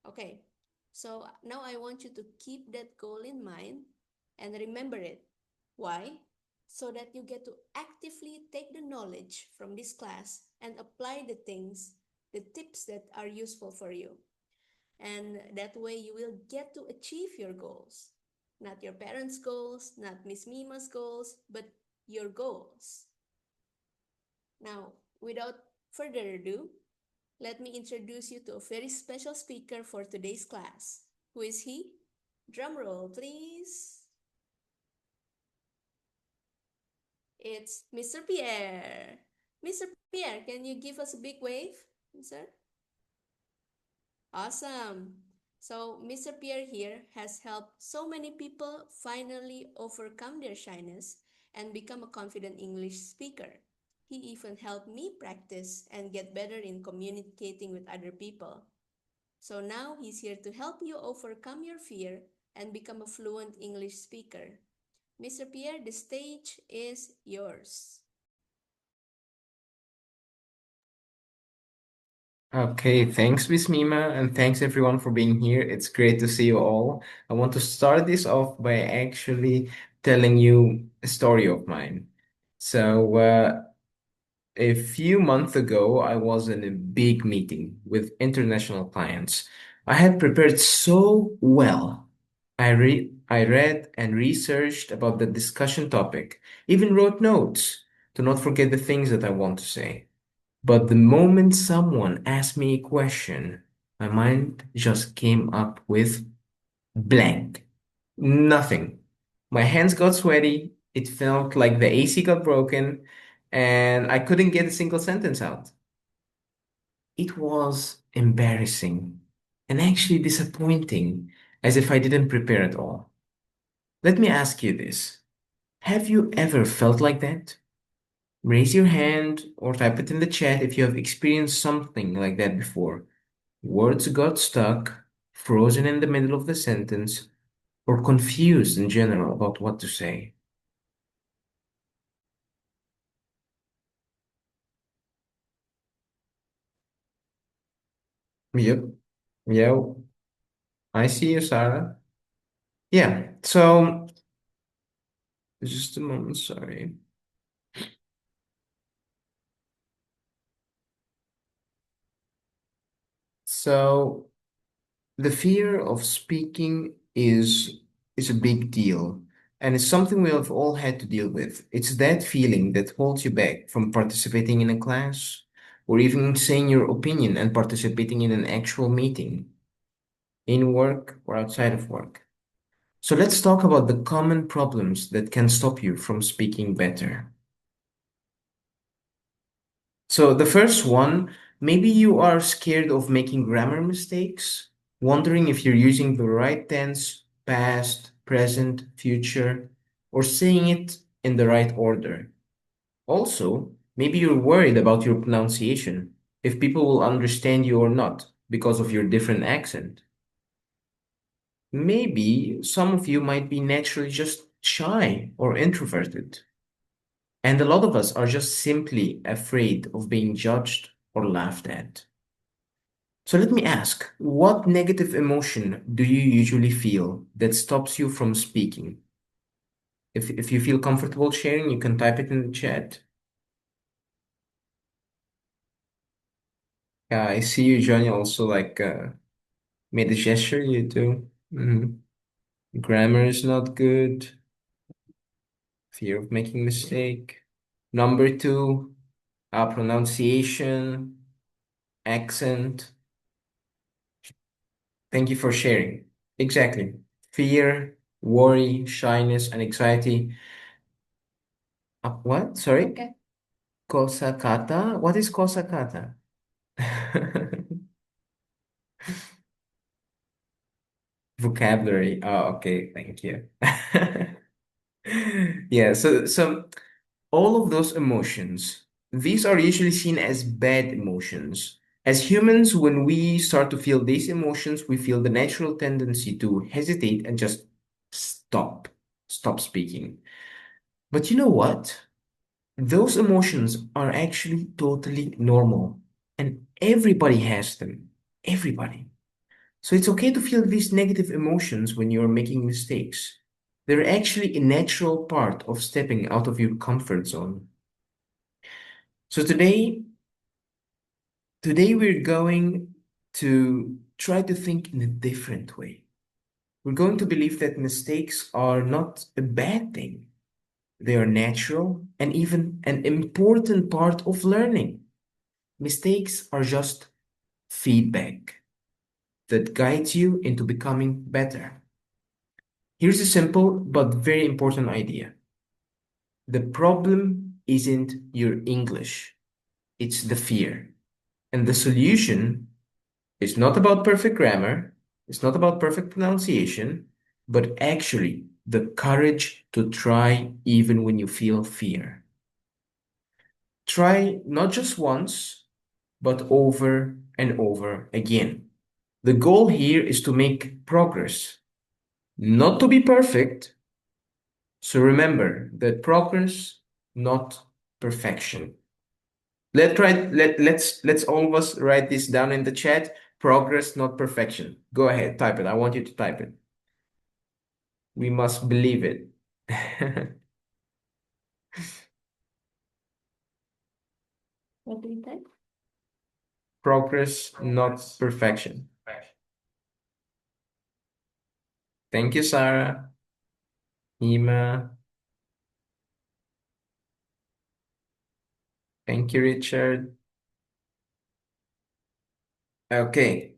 Okay, so now I want you to keep that goal in mind and remember it. Why? So that you get to actively take the knowledge from this class and apply the tips that are useful for you. And that way you will get to achieve your goals. Not your parents' goals, not Miss Mima's goals, but your goals. Now, without further ado, let me introduce you to a very special speaker for today's class. Who is he? Drum roll, please. It's Mr. Pierre. Mr. Pierre, can you give us a big wave, sir? Awesome. So, Mr. Pierre here has helped so many people finally overcome their shyness and become a confident English speaker. He even helped me practice and get better in communicating with other people. So now he's here to help you overcome your fear and become a fluent English speaker. Mr. Pierre, the stage is yours. Okay, thanks, Miss Mima, and thanks everyone for being here. It's great to see you all. I want to start this off by actually telling you a story of mine. So, a few months ago, I was in a big meeting with international clients. I had prepared so well. I read and researched about the discussion topic, even wrote notes to not forget the things that I want to say. But the moment someone asked me a question, my mind just came up with blank. Nothing. My hands got sweaty. It felt like the AC got broken, and I couldn't get a single sentence out. It was embarrassing and actually disappointing, as if I didn't prepare at all. Let me ask you this. Have you ever felt like that? Raise your hand or type it in the chat if you have experienced something like that before. Words got stuck, frozen in the middle of the sentence, or confused in general about what to say. Yep. Yeah, I see you, Sarah. Yeah, so just a moment, sorry. So the fear of speaking is a big deal, and it's something we have all had to deal with. It's that feeling that holds you back from participating in a class or even saying your opinion and participating in an actual meeting, in work or outside of work. So let's talk about the common problems that can stop you from speaking better. So the first one, maybe you are scared of making grammar mistakes, wondering if you're using the right tense, past, present, future, or saying it in the right order. Also, maybe you're worried about your pronunciation, if people will understand you or not because of your different accent. Maybe some of you might be naturally just shy or introverted. And a lot of us are just simply afraid of being judged or laughed at. So let me ask, what negative emotion do you usually feel that stops you from speaking? If you feel comfortable sharing, you can type it in the chat. I see you, Johnny, also made a gesture, you too. Grammar is not good. Fear of making mistake. Number two, pronunciation, accent. Thank you for sharing. Exactly. Fear, worry, shyness, and anxiety. What? Sorry? Okay. Kosakata? What is kosakata? Vocabulary. Oh, okay. Thank you. Yeah, so all of those emotions, these are usually seen as bad emotions. As humans, when we start to feel these emotions, we feel the natural tendency to hesitate and just stop, stop speaking. But you know what? Those emotions are actually totally normal, and everybody has them. Everybody. So it's okay to feel these negative emotions when you're making mistakes. They're actually a natural part of stepping out of your comfort zone. So today we're going to try to think in a different way. We're going to believe that mistakes are not a bad thing. They are natural and even an important part of learning. Mistakes are just feedback that guides you into becoming better. Here's a simple but very important idea. The problem isn't your English, it's the fear. And the solution is not about perfect grammar, it's not about perfect pronunciation, but actually the courage to try even when you feel fear. Try not just once, but over and over again. The goal here is to make progress, not to be perfect. So remember that progress, not perfection. Let's all of us write this down in the chat. Progress, not perfection. Go ahead, type it. I want you to type it. We must believe it. What do you think? Progress, not perfection. Thank you, Sarah. Mima. Thank you, Richard. Okay,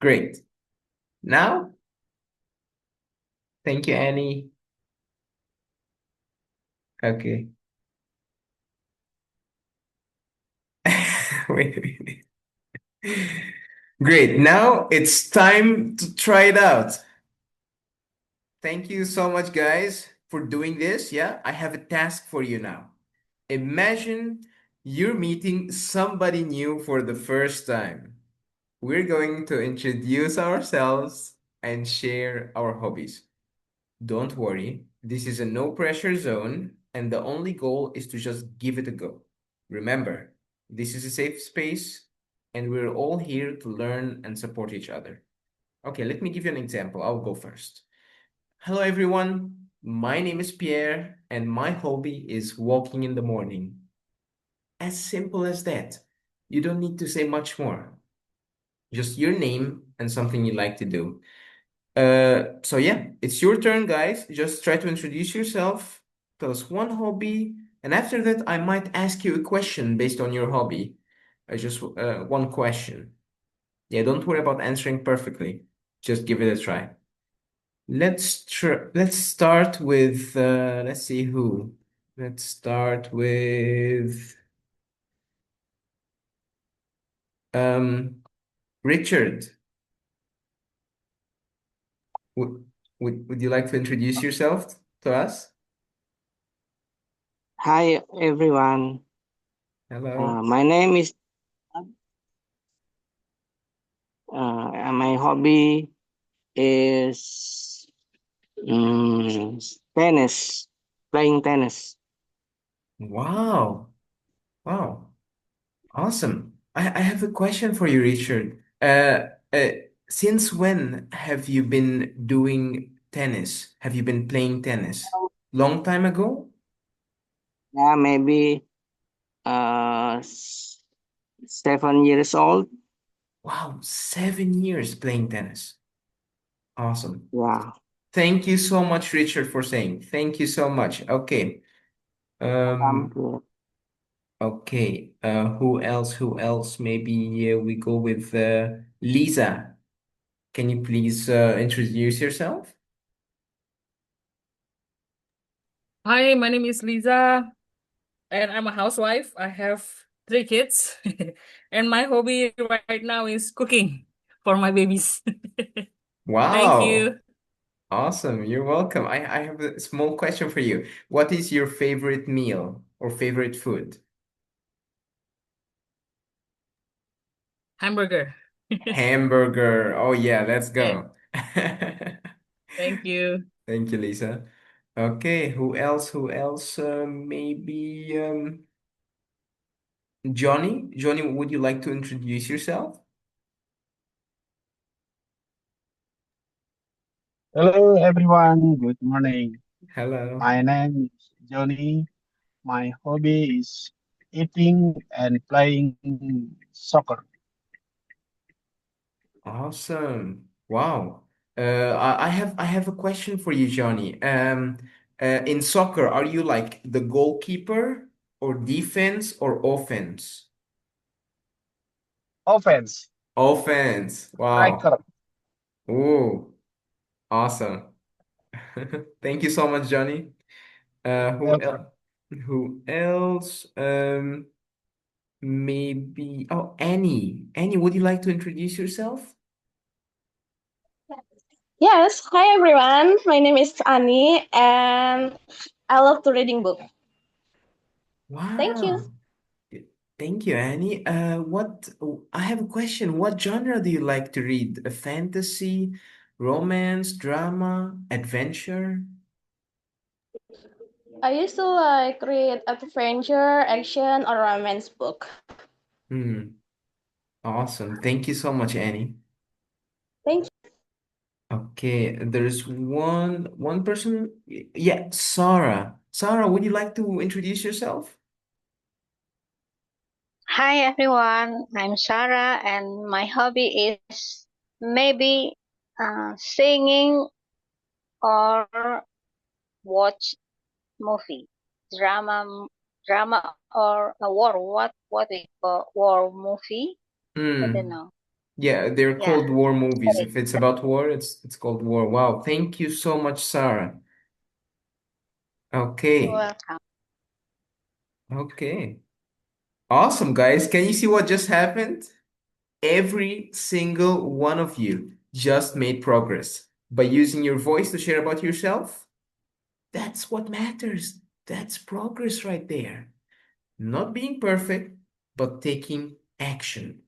great. Now, thank you, Annie. Okay. Wait. Great. Now it's time to try it out. Thank you so much, guys, for doing this. Yeah, I have a task for you now. Imagine you're meeting somebody new for the first time. We're going to introduce ourselves and share our hobbies. Don't worry, this is a no pressure zone, and the only goal is to just give it a go. Remember, this is a safe space, and we're all here to learn and support each other. Okay, let me give you an example. I'll go first. Hello, everyone. My name is Pierre, and my hobby is walking in the morning. As simple as that. You don't need to say much more. Just your name and something you like to do. So yeah, it's your turn, guys. Just try to introduce yourself, tell us one hobby, and after that, I might ask you a question based on your hobby. Just one question. Yeah, don't worry about answering perfectly. Just give it a try. Let's start with let's see who. Let's start with um Richard. Would would you like to introduce yourself to us? Hi everyone. Hello. My name is my hobby is tennis, playing tennis. Wow. Wow. Awesome. I have a question for you, Richard. Uh, since when have you been doing tennis? Have you been playing tennis? Long time ago? Yeah, maybe uh, s- 7 years old. Wow, 7 years playing tennis. Awesome. Yeah, Thank you so much, Richard, for saying. Thank you so much. Okay. welcome. Um, To, okay. Who else? Who else? Maybe we go with Lisa. Can you please introduce yourself? Hi, my name is Lisa, and I'm a housewife. I have three kids, and my hobby right now is cooking for my babies. Thank Wow. you. Awesome. You're welcome. I have a small question for you. What is your favorite meal or favorite food? Hamburger. Hamburger. Oh yeah, let's Yeah, go. thank you. Thank you, Lisa. Okay, who else? Who else? Maybe Johnny, would you like to introduce yourself? Hello everyone, good morning. Hello. My name is Johnny. My hobby is eating and playing soccer. Awesome. Wow. I have a question for you, Johnny. In soccer, are you like the goalkeeper or defense or offense? Offense, Offense. Wow. striker. Oh, awesome. Thank you so much, Johnny. Who else? Welcome. Who else? Maybe. Oh, Annie. Annie, would you like to introduce yourself? Yes, hi everyone. My name is Annie and I love to reading book. Thank you. Wow. Thank you, Annie. I have a question. What genre do you like to read? A fantasy, romance, drama, adventure? I used to like read adventure, action, or romance book. Hmm. Awesome. Thank you so much, Annie. Thank you. Okay, there's one person. Yeah, Sarah. Sarah, would you like to introduce yourself? Hi everyone, I'm Sarah and my hobby is maybe singing or watch movie, drama, drama or a war. What we call war movie? I don't Hmm. know. Yeah, they're Yeah, called war movies. sorry. If it's about war, it's called war. Wow. Thank you so much, Sarah. You're Okay. welcome. Okay. Awesome, guys. Can you see what just happened? Every single one of you just made progress by using your voice to share about yourself. That's what matters. That's progress right there. Not being perfect, but taking action.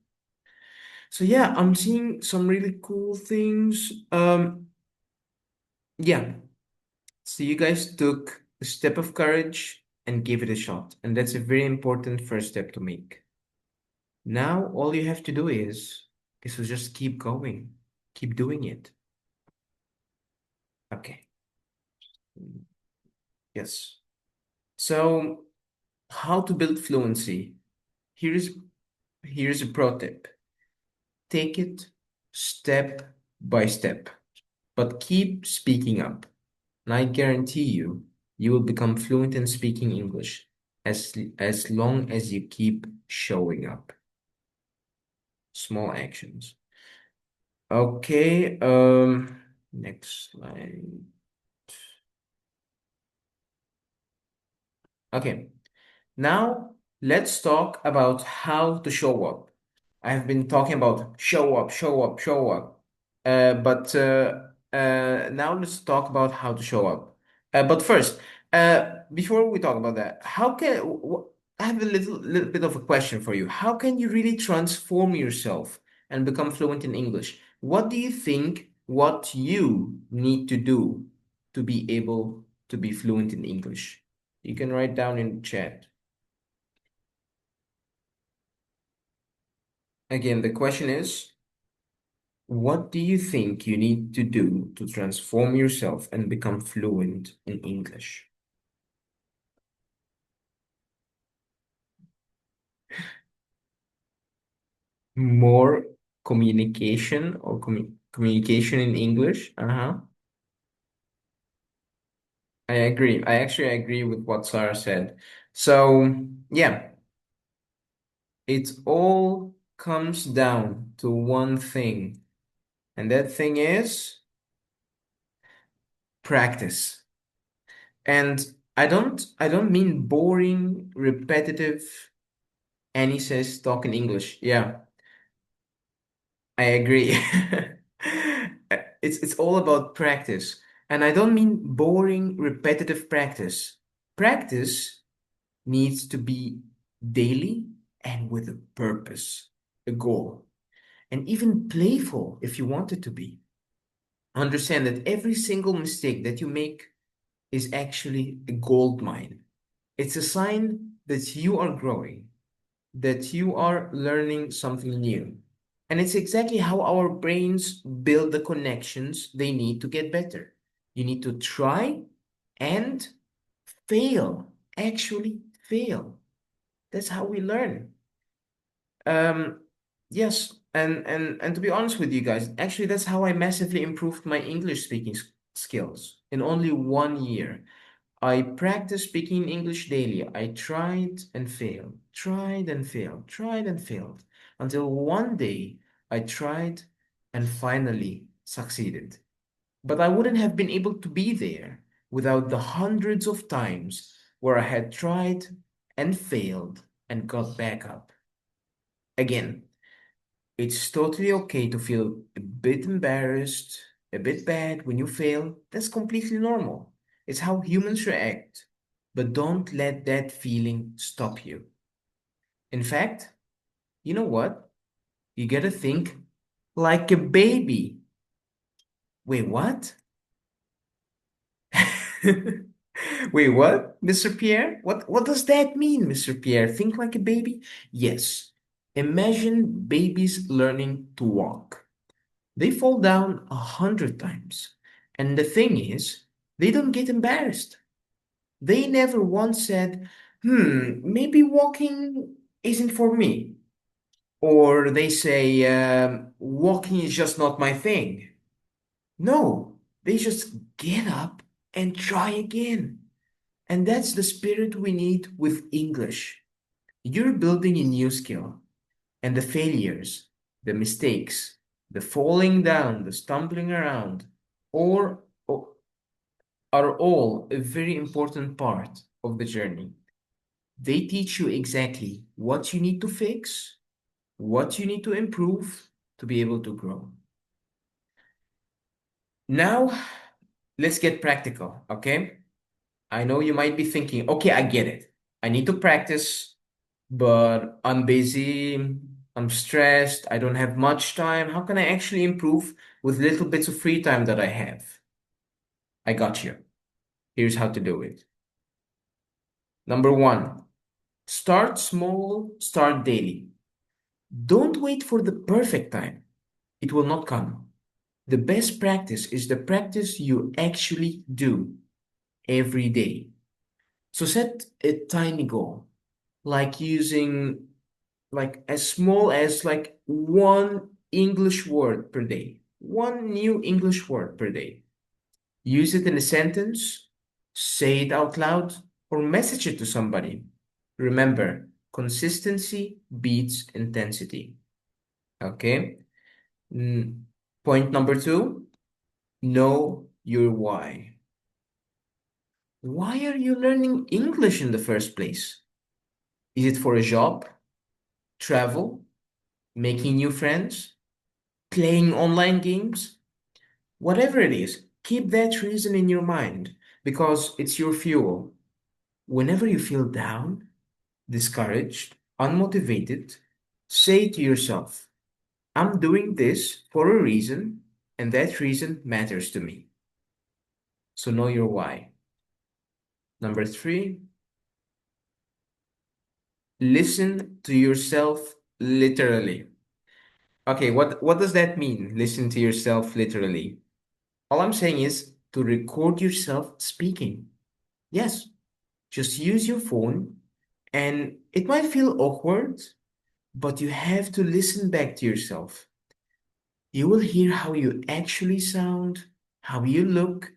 So yeah, I'm seeing some really cool things. Yeah. So you guys took a step of courage and gave it a shot. And that's a very important first step to make. Now all you have to do is to just keep going. Keep doing it. Okay. Yes. So, how to build fluency? Here's here's a pro tip. Take it step by step, but keep speaking up. And I guarantee you, you will become fluent in speaking English as long as you keep showing up. Small actions. Okay, next slide. Okay. Now, let's talk about how to show up. I've been talking about show up, show up, show up. But now let's talk about how to show up. But first, before we talk about that, I have a little bit of a question for you. How can you really transform yourself and become fluent in English? What do you think what you need to do to be able to be fluent in English? You can write down in the chat. Again, the question is, what do you think you need to do to transform yourself and become fluent in English? More communication or communication in English? Uh-huh. I agree. I actually agree with what Sarah said. So, yeah, it all comes down to one thing, and that thing is practice. And I don't mean boring, repetitive. Annie says talk in English. Yeah, I agree. It's all about practice. And I don't mean boring, repetitive practice. Practice needs to be daily and with a purpose, a goal, and even playful if you want it to be. Understand that every single mistake that you make is actually a gold mine. It's a sign that you are growing. that you are learning something new. And it's exactly how our brains build the connections they need to get better. You need to try and fail, actually fail. That's how we learn. Um, yes, and to be honest with you guys, actually that's how I massively improved my English speaking skills in only 1 year. I practiced speaking English daily. I tried and failed, tried and failed, tried and failed, until one day I tried and finally succeeded. But I wouldn't have been able to be there without the hundreds of times where I had tried and failed and got back up. Again, it's totally okay to feel a bit embarrassed, a bit bad when you fail. That's completely normal. It's how humans react. But don't let that feeling stop you. In fact, you know what? You gotta think like a baby. Wait, what? Wait, what, Mr. Pierre? What does that mean, Mr. Pierre? Think like a baby? Yes. Imagine babies learning to walk. They fall down 100 times. And the thing is, they don't get embarrassed. They never once said, maybe walking isn't for me. Or they say, walking is just not my thing. No, they just get up and try again. And that's the spirit we need with English. You're building a new skill, and the failures, the mistakes, the falling down, the stumbling around, or are all a very important part of the journey. They teach you exactly what you need to fix, what you need to improve to be able to grow. Now, let's get practical, okay? I know you might be thinking, okay, I get it. I need to practice, but I'm busy, I'm stressed, I don't have much time. How can I actually improve with little bits of free time that I have? I got you. Here's how to do it. Number one, start small, start daily. Don't wait for the perfect time. It will not come. The best practice is the practice you actually do every day. So set a tiny goal, like using like as small as like one English word per day, one new English word per day. Use it in a sentence, say it out loud, or message it to somebody. Remember, consistency beats intensity. Okay? Mm, Point number two, know your why. Why are you learning English in the first place? Is it for a job, travel, making new friends, playing online games? Whatever it is, keep that reason in your mind because it's your fuel. Whenever you feel down, discouraged, unmotivated, say to yourself, I'm doing this for a reason, and that reason matters to me. So know your why. Number three, listen to yourself literally. Okay, what does that mean? Listen to yourself literally. All I'm saying is to record yourself speaking. Yes, just use your phone, and it might feel awkward, but you have to listen back to yourself. You will hear how you actually sound, how you look,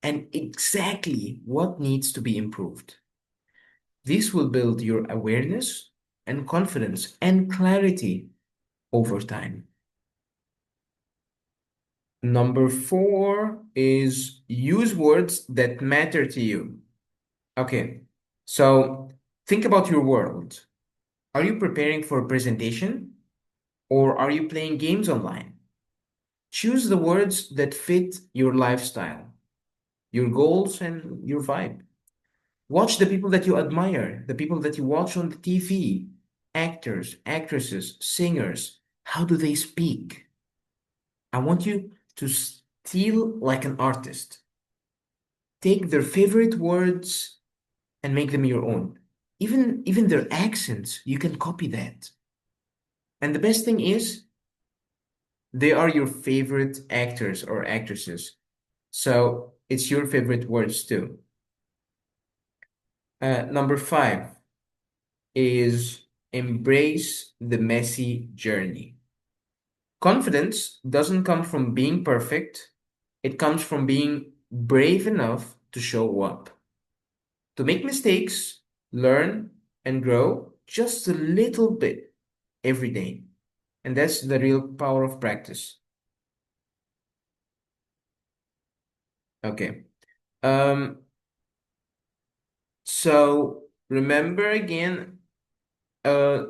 and exactly what needs to be improved. This will build your awareness and confidence and clarity over time. Number four is use words that matter to you. Okay, so think about your world. Are you preparing for a presentation or are you playing games online? Choose the words that fit your lifestyle, your goals, and your vibe. Watch the people that you admire, the people that you watch on the TV, actors, actresses, singers. How do they speak? I want you to steal like an artist. Take their favorite words and make them your own. Even their accents, you can copy that. And the best thing is, they are your favorite actors or actresses. So it's your favorite words too. Number 5 is embrace the messy journey. Confidence doesn't come from being perfect, it comes from being brave enough to show up, to make mistakes, learn, and grow just a little bit every day. And that's the real power of practice. Okay. Um, so remember again, uh,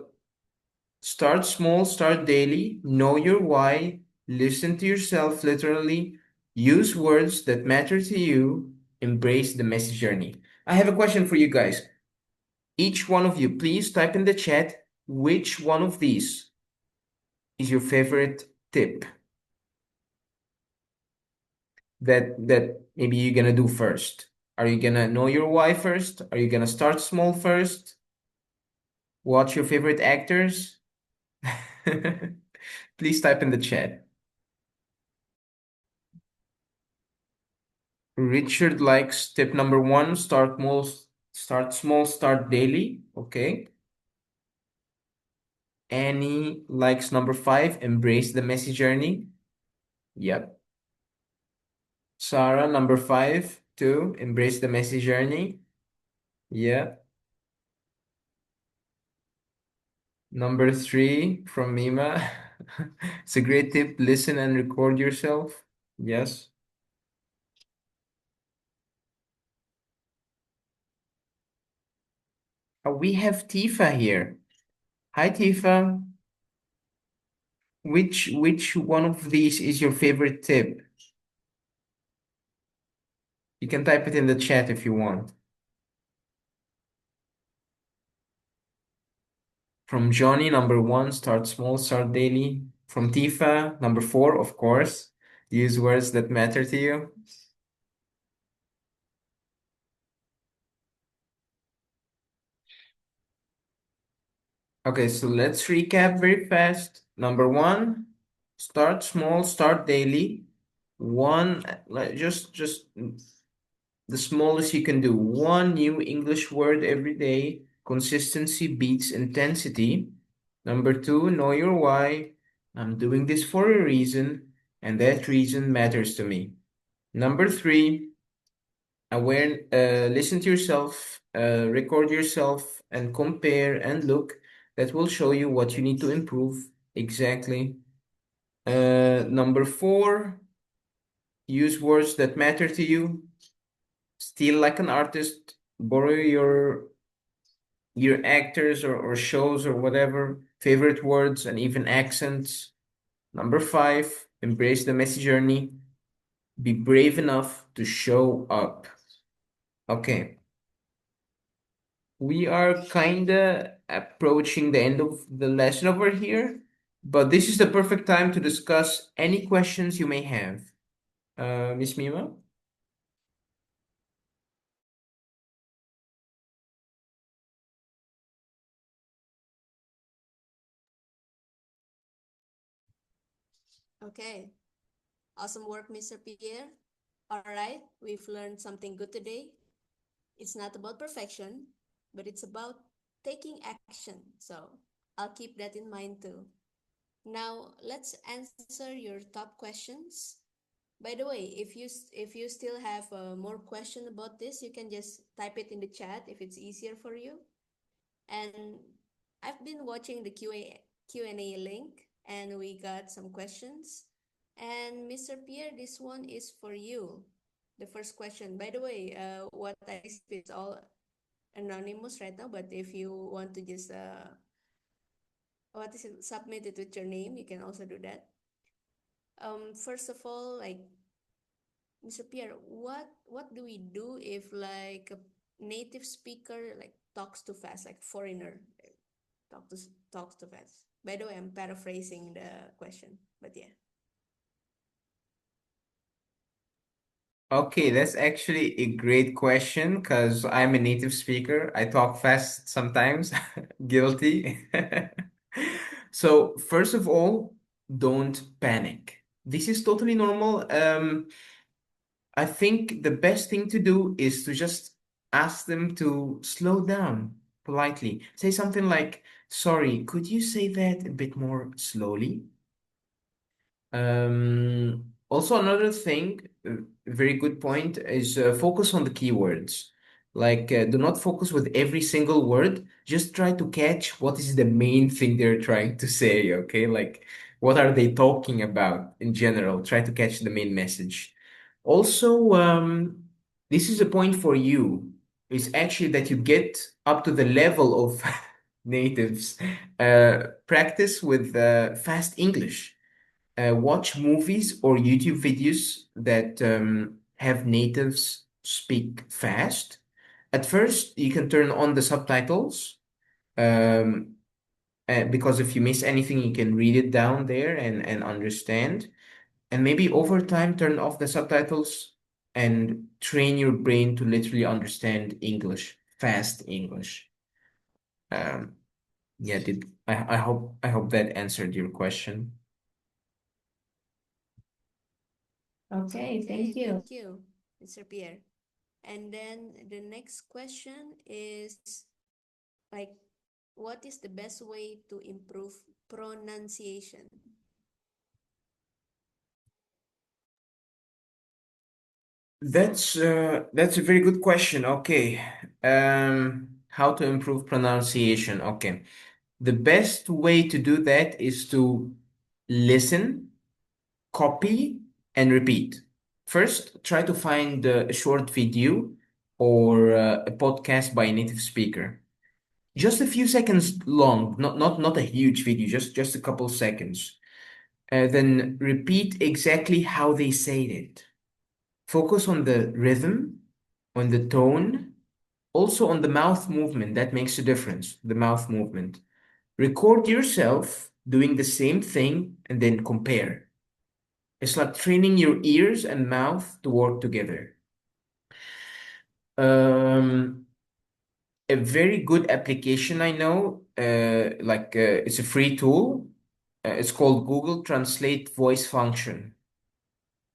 start small, start daily, know your why, listen to yourself literally, use words that matter to you, embrace the messy journey. I have a question for you guys. Each one of you, please type in the chat which one of these is your favorite tip that maybe you're gonna do first. Are you gonna know your why first? Are you gonna start small first? Watch your favorite actors? Please type in the chat. Richard likes tip number 1, start small, start daily. Okay. Annie likes number 5, embrace the messy journey. Yep. Sarah, number 5, too, embrace the messy journey. Yeah. Number 3 from Mima. It's a great tip. Listen and record yourself. Yes. We have Tifa here. Hi, Tifa. Which one of these is your favorite tip? You can type it in the chat if you want. From Johnny, number 1, start small, start daily. From Tifa, number 4, of course, use words that matter to you. Okay, so let's recap very fast. Number 1, start small, start daily. Just the smallest you can do. One new English word every day. Consistency beats intensity. Number 2, know your why. I'm doing this for a reason, and that reason matters to me. Number 3, listen to yourself, record yourself, and compare and look. That will show you what you need to improve. Exactly. Number 4, use words that matter to you. Steal like an artist, borrow your actors or shows or whatever, favorite words and even accents. Number 5, embrace the messy journey. Be brave enough to show up. Okay. We are kinda approaching the end of the lesson over here, but this is the perfect time to discuss any questions you may have. Miss Mima? Okay. Awesome work, Mr. Pierre. All right, we've learned something good today. It's not about perfection, but it's about taking action. So I'll keep that in mind too. Now let's answer your top questions. By the way, if you still have more question about this, you can just type it in the chat if it's easier for you. And I've been watching the Q&A link, and we got some questions. And Mr. Pierre, this one is for you. The first question. By the way, what I received is all anonymous right now, but if you want to just submit it with your name, you can also do that. First of all, like Mr. Pierre, what do we do if like a native speaker like talks too fast, like foreigner talk to talks too fast? By the way, I'm paraphrasing the question, but yeah. Okay, that's actually a great question because I'm a native speaker. I talk fast sometimes. Guilty. So, first of all, don't panic. This is totally normal. I think the best thing to do is to just ask them to slow down politely. Say something like, "Sorry, could you say that a bit more slowly?" Also, another thing, very good point, is focus on the keywords. Like, do not focus with every single word. Just try to catch what is the main thing they're trying to say, okay? Like, what are they talking about in general? Try to catch the main message. Also, this is a point for you. Is actually that you get up to the level of natives. Practice with fast English. Watch movies or YouTube videos that have natives speak fast. At first, you can turn on the subtitles um, because if you miss anything, you can read it down there and understand. And maybe over time, turn off the subtitles and train your brain to literally understand English, fast English. Um, yeah, I hope that answered your question. Okay, thank you, Mr. Pierre. And then the next question is like, what is the best way to improve pronunciation? That's a very good question. Okay. How to improve pronunciation? Okay. The best way to do that is to listen, copy, and repeat. First, try to find a short video or a podcast by a native speaker. Just a few seconds long, not a huge video, just a couple seconds. Then repeat exactly how they said it. Focus on the rhythm, on the tone, also on the mouth movement. That makes a difference, the mouth movement. Record yourself doing the same thing and then compare. It's like training your ears and mouth to work together. Um, a very good application I know, it's a free tool. It's called Google Translate Voice Function.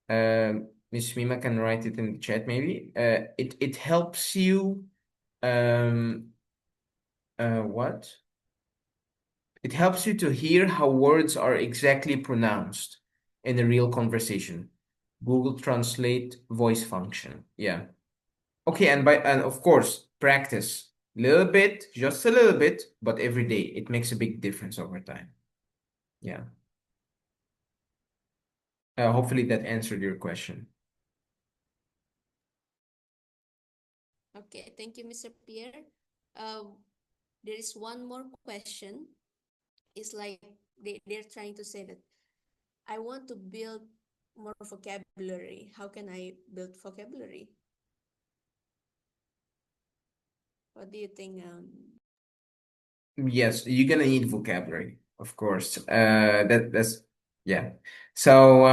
Miss Mima can write it in the chat maybe. It helps you um what? It helps you to hear how words are exactly pronounced in a real conversation. Google Translate voice function. Yeah. Okay, and of course, practice. Little bit, just a little bit, but every day. It makes a big difference over time. Yeah. Hopefully that answered your question. Okay, thank you, Mr. Pierre. There is one more question. It's like they're trying to say that I want to build more vocabulary. How can I build vocabulary? What do you think? Yes, you're gonna need vocabulary, of course. That's yeah. So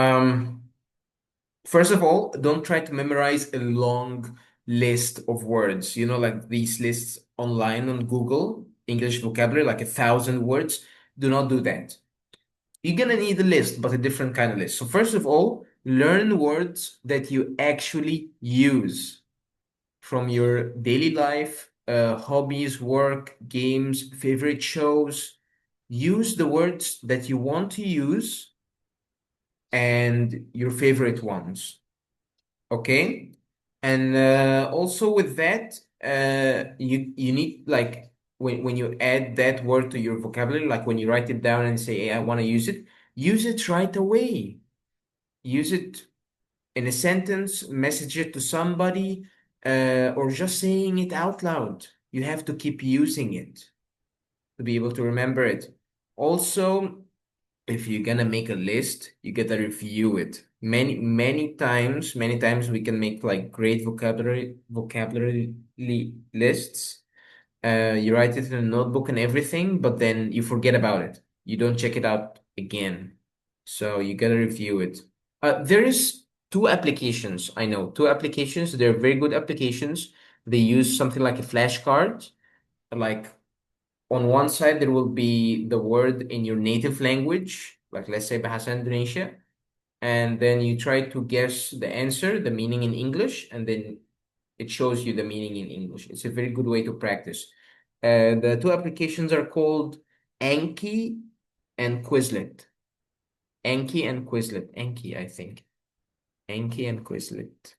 first of all, don't try to memorize a long list of words. You know, like these lists online on Google, English vocabulary, like 1,000 words. Do not do that. You're gonna need a list, but a different kind of list. So first of all, learn words that you actually use from your daily life, hobbies, work, games, favorite shows. Use the words that you want to use and your favorite ones. Okay? And also with that, you need like when you add that word to your vocabulary, like when you write it down and say, hey, I want to use it right away. Use it in a sentence, message it to somebody, or just saying it out loud. You have to keep using it to be able to remember it. Also, if you're gonna make a list, you gotta review it. Many times we can make like great vocabulary lists. You write it in a notebook and everything, but then you forget about it. You don't check it out again. So you gotta review it. There is two applications. I know two applications. They're very good applications. They use something like a flashcard. Like on one side, there will be the word in your native language, like let's say Bahasa Indonesia, and then you try to guess the answer, the meaning in English, and then it shows you the meaning in English. It's a very good way to practice. The two applications are called Anki and Quizlet. Anki and Quizlet. Anki, I think. Anki and Quizlet.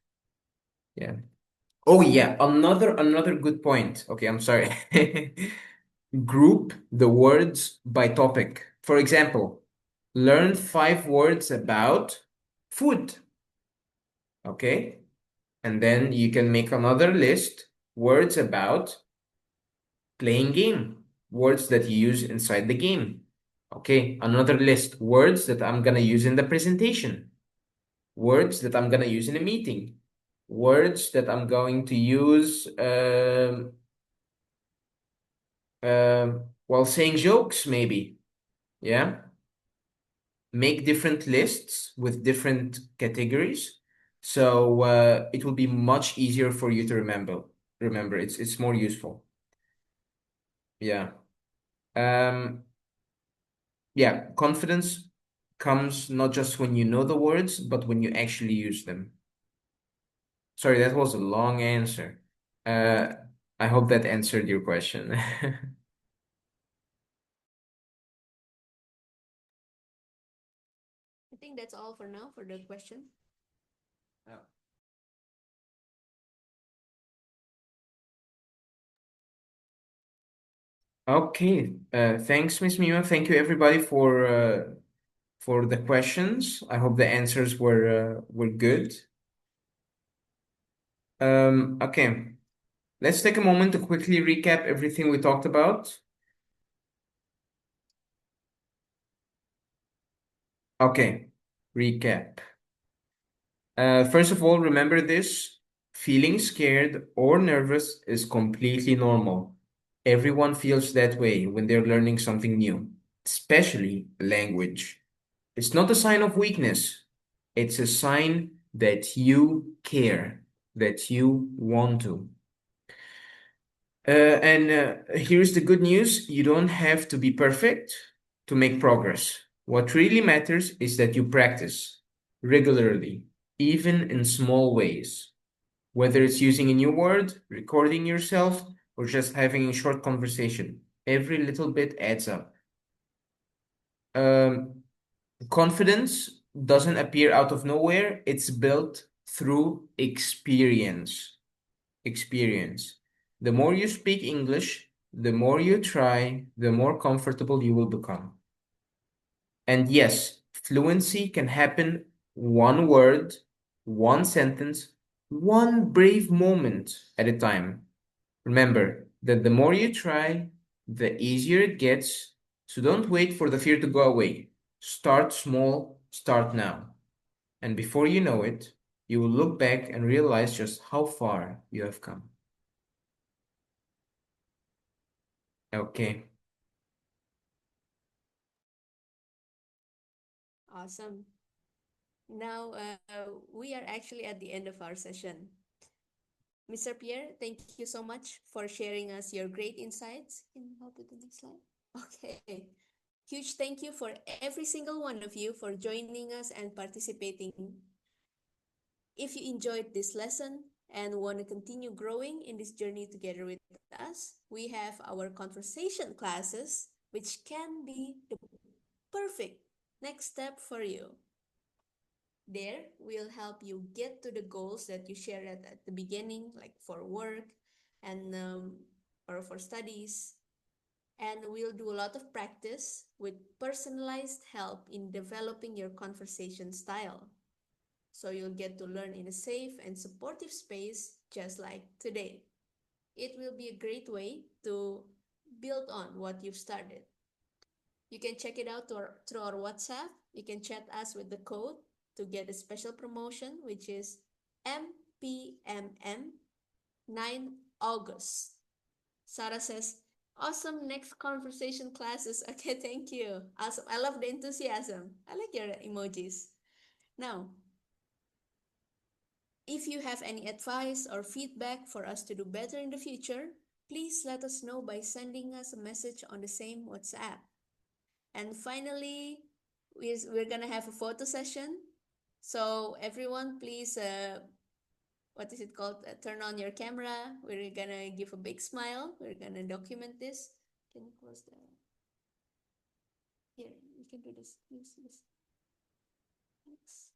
Yeah. Oh yeah, another good point. Okay, I'm sorry. Group the words by topic. For example, learn 5 words about food. Okay? And then you can make another list, words about playing game, words that you use inside the game. Okay, another list, words that I'm gonna use in the presentation, words that I'm gonna use in a meeting, words that I'm going to use while saying jokes, maybe. Yeah. Make different lists with different categories. So it will be much easier for you to remember. Remember, it's more useful. Yeah. Um, yeah, confidence comes not just when you know the words, but when you actually use them. Sorry, that was a long answer. Uh, I hope that answered your question. I think that's all for now for the question. Okay, thanks, Miss Mima. Thank you, everybody, for the questions. I hope the answers were good. Okay, let's take a moment to quickly recap everything we talked about. Okay, recap. First of all, remember this: feeling scared or nervous is completely normal. Everyone feels that way when they're learning something new, especially language. It's not a sign of weakness. It's a sign that you care, that you want to. And here's the good news: you don't have to be perfect to make progress. What really matters is that you practice regularly, even in small ways. Whether it's using a new word, recording yourself, or just having a short conversation, every little bit adds up. Um, Confidence doesn't appear out of nowhere, it's built through experience. Experience. The more you speak English, the more you try, the more comfortable you will become. And yes, fluency can happen one word, one sentence, one brave moment at a time. Remember that the more you try, the easier it gets. So don't wait for the fear to go away. Start small, start now. And before you know it, you will look back and realize just how far you have come. Okay. Awesome. Now we are actually at the end of our session. Mr. Pierre, thank you so much for sharing us your great insights. Can you help with the next slide? Okay. Huge thank you for every single one of you for joining us and participating. If you enjoyed this lesson and want to continue growing in this journey together with us, we have our conversation classes, which can be the perfect next step for you. There, we'll help you get to the goals that you shared at the beginning, like for work and or for studies. And we'll do a lot of practice with personalized help in developing your conversation style. So you'll get to learn in a safe and supportive space, just like today. It will be a great way to build on what you've started. You can check it out through our WhatsApp. You can chat us with the code to get a special promotion, which is MPMM 9 August. Sarah says, awesome next conversation classes. Okay, thank you. Awesome. I love the enthusiasm. I like your emojis. Now, if you have any advice or feedback for us to do better in the future, please let us know by sending us a message on the same WhatsApp. And finally, we're gonna have a photo session. So everyone, please, what is it called? Turn on your camera. We're gonna give a big smile. We're gonna document this. Can you close the? Here, we can do this. Use this. Thanks.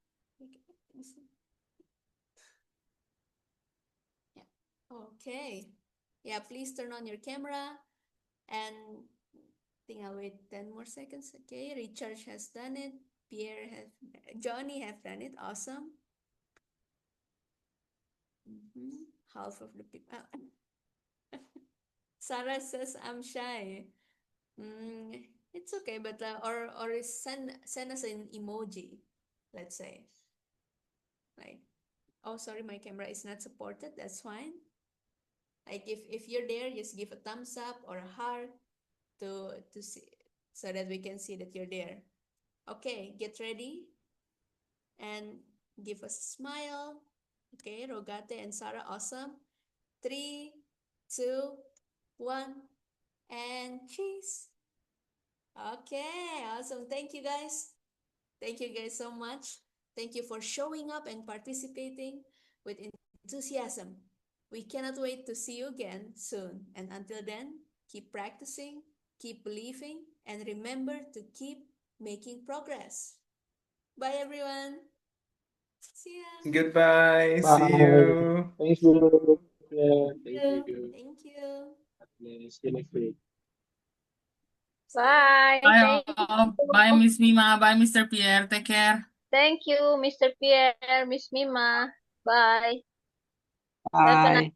Yeah. Okay. Yeah, please turn on your camera, and I think I'll wait 10 more seconds. Okay, Richard has done it. Pierre has, Johnny have done it. Awesome. Half of the people. Sarah says I'm shy. It's okay, but or send us an emoji, let's say. Like, oh, sorry, my camera is not supported. That's fine. Like if you're there, just give a thumbs up or a heart to see, so that we can see that you're there. Okay, get ready and give us a smile. Okay, Rogate and Sarah, awesome. 3, 2, 1, and cheese. Okay, awesome. Thank you guys. Thank you guys so much. Thank you for showing up and participating with enthusiasm. We cannot wait to see you again soon. And until then, keep practicing, keep believing, and remember to keep making progress. Bye, everyone. See ya. Goodbye. See Bye. you. Thank you. Yeah, thank you. Thank you. See you next week. Bye. Bye Thank all. Bye, you. Miss Mima. Bye, Mr. Pierre. Take care. Thank you, Mr. Pierre, Miss Mima. Bye. Have a nice Bye.